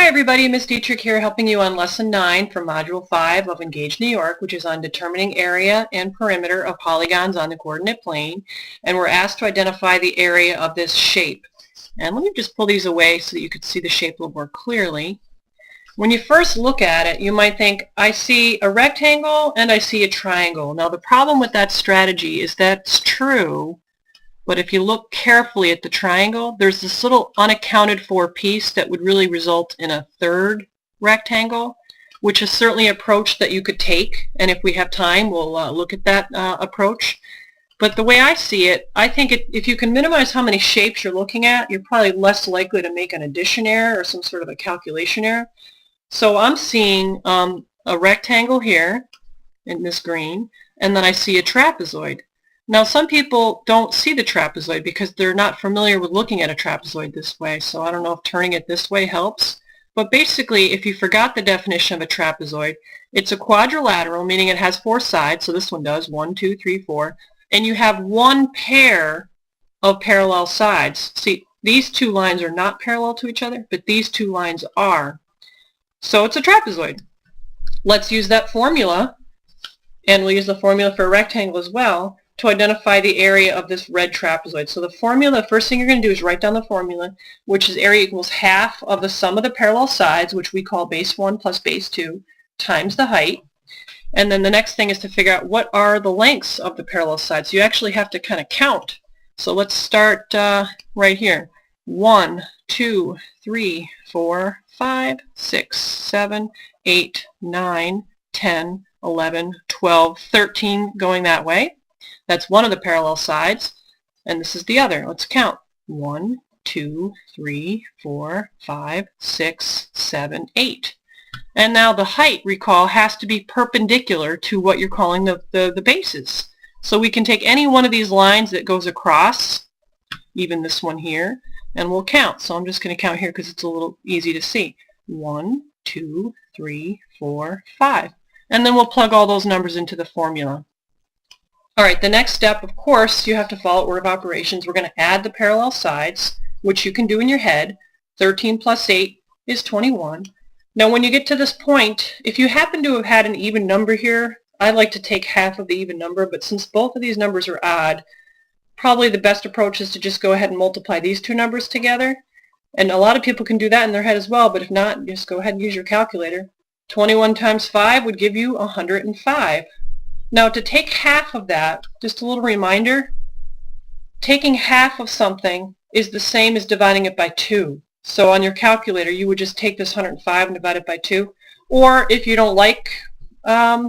everybody, Ms. Dietrich here helping you on Lesson 9 from Module 5 of Engage New York, which is on determining area and perimeter of polygons on the coordinate plane. And we're asked to identify the area of this shape. And let me just pull these away so that you can see the shape a little more clearly. When you first look at it, you might think, I see a rectangle and I see a triangle. Now the problem with that strategy is that's true, but if you look carefully at the triangle, there's this little unaccounted for piece that would really result in a third rectangle, which is certainly an approach that you could take. And if we have time, we'll look at that approach. But the way I see it, I think if you can minimize how many shapes you're looking at, you're probably less likely to make an addition error or some sort of a calculation error. So I'm seeing a rectangle here in this green, and then I see a trapezoid. Now some people don't see the trapezoid because they're not familiar with looking at a trapezoid this way, so I don't know if turning it this way helps. But basically, if you forgot the definition of a trapezoid, it's a quadrilateral, meaning it has 4 sides, so this one does, 1, 2, 3, 4, and you have one pair of parallel sides. See, these two lines are not parallel to each other, but these two lines are. So it's a trapezoid. Let's use that formula, and we'll use the formula for a rectangle as well, to identify the area of this red trapezoid. So the formula, first thing you're going to do is write down the formula, which is area equals half of the sum of the parallel sides, which we call base 1 plus base 2, times the height. And then the next thing is to figure out what are the lengths of the parallel sides. You actually have to kind of count. So let's start right here. 1, 2, 3, 4, 5, 6, 7, 8, 9, 10, 11, 12, 13 going that way. That's one of the parallel sides, and this is the other. Let's count. 1, 2, 3, 4, 5, 6, 7, 8. And now the height, recall, has to be perpendicular to what you're calling the bases. So we can take any one of these lines that goes across, even this one here, and we'll count. So I'm just going to count here because it's a little easy to see. 1, 2, 3, 4, 5. And then we'll plug all those numbers into the formula. All right, the next step, of course, you have to follow order of operations. We're going to add the parallel sides, which you can do in your head. 13 plus 8 is 21. Now, when you get to this point, if you happen to have had an even number here, I like to take half of the even number, but since both of these numbers are odd, probably the best approach is to just go ahead and multiply these two numbers together. And a lot of people can do that in their head as well, but if not, just go ahead and use your calculator. 21 times 5 would give you 105. Now to take half of that, just a little reminder, taking half of something is the same as dividing it by 2. So on your calculator you would just take this 105 and divide it by 2. Or if you don't like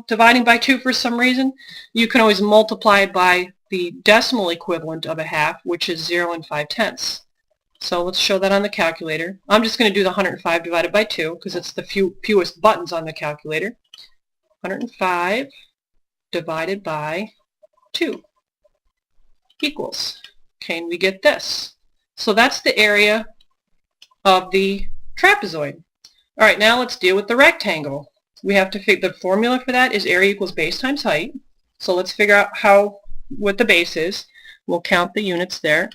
dividing by 2 for some reason, you can always multiply it by the decimal equivalent of a half, which is 0 and 5/10. So let's show that on the calculator. I'm just going to do the 105 divided by 2 because it's the fewest buttons on the calculator. 105 divided by 2 equals. Okay, and we get this. So that's the area of the trapezoid. All right, now let's deal with the rectangle. We have to figure the formula for that is area equals base times height. So let's figure out what the base is. We'll count the units there.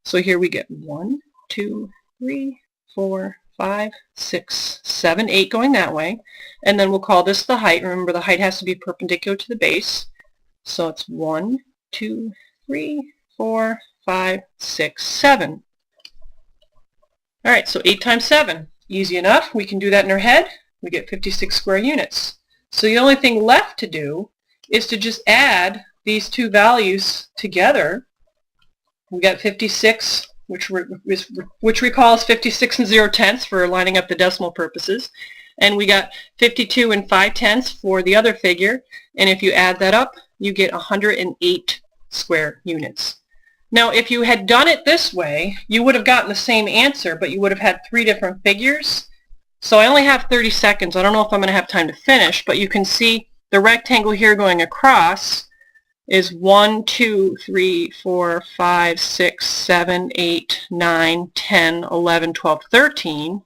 So here we get 1, 2, 3, 4, 5, 6, 7, 8 going that way. And then we'll call this the height. Remember, the height has to be perpendicular to the base. So it's 1, 2, 3, 4, 5, 6, 7. All right, so 8 times 7. Easy enough. We can do that in our head. We get 56 square units. So the only thing left to do is to just add these two values together. We got 56, which recalls 56 and 0/10 for lining up the decimal purposes. And we got 52 and 5/10 for the other figure. And if you add that up, you get 108 square units. Now, if you had done it this way, you would have gotten the same answer, but you would have had 3 different figures. So I only have 30 seconds. I don't know if I'm going to have time to finish, but you can see the rectangle here going across is 1, 2, 3, 4, 5, 6, 7, 8, 9, 10, 11, 12, 13.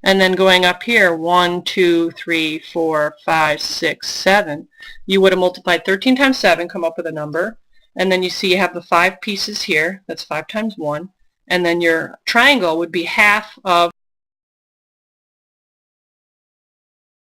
And then going up here, 1, 2, 3, 4, 5, 6, 7. You would have multiplied 13 times 7, come up with a number. And then you see you have the 5 pieces here. That's 5 times 1. And then your triangle would be half of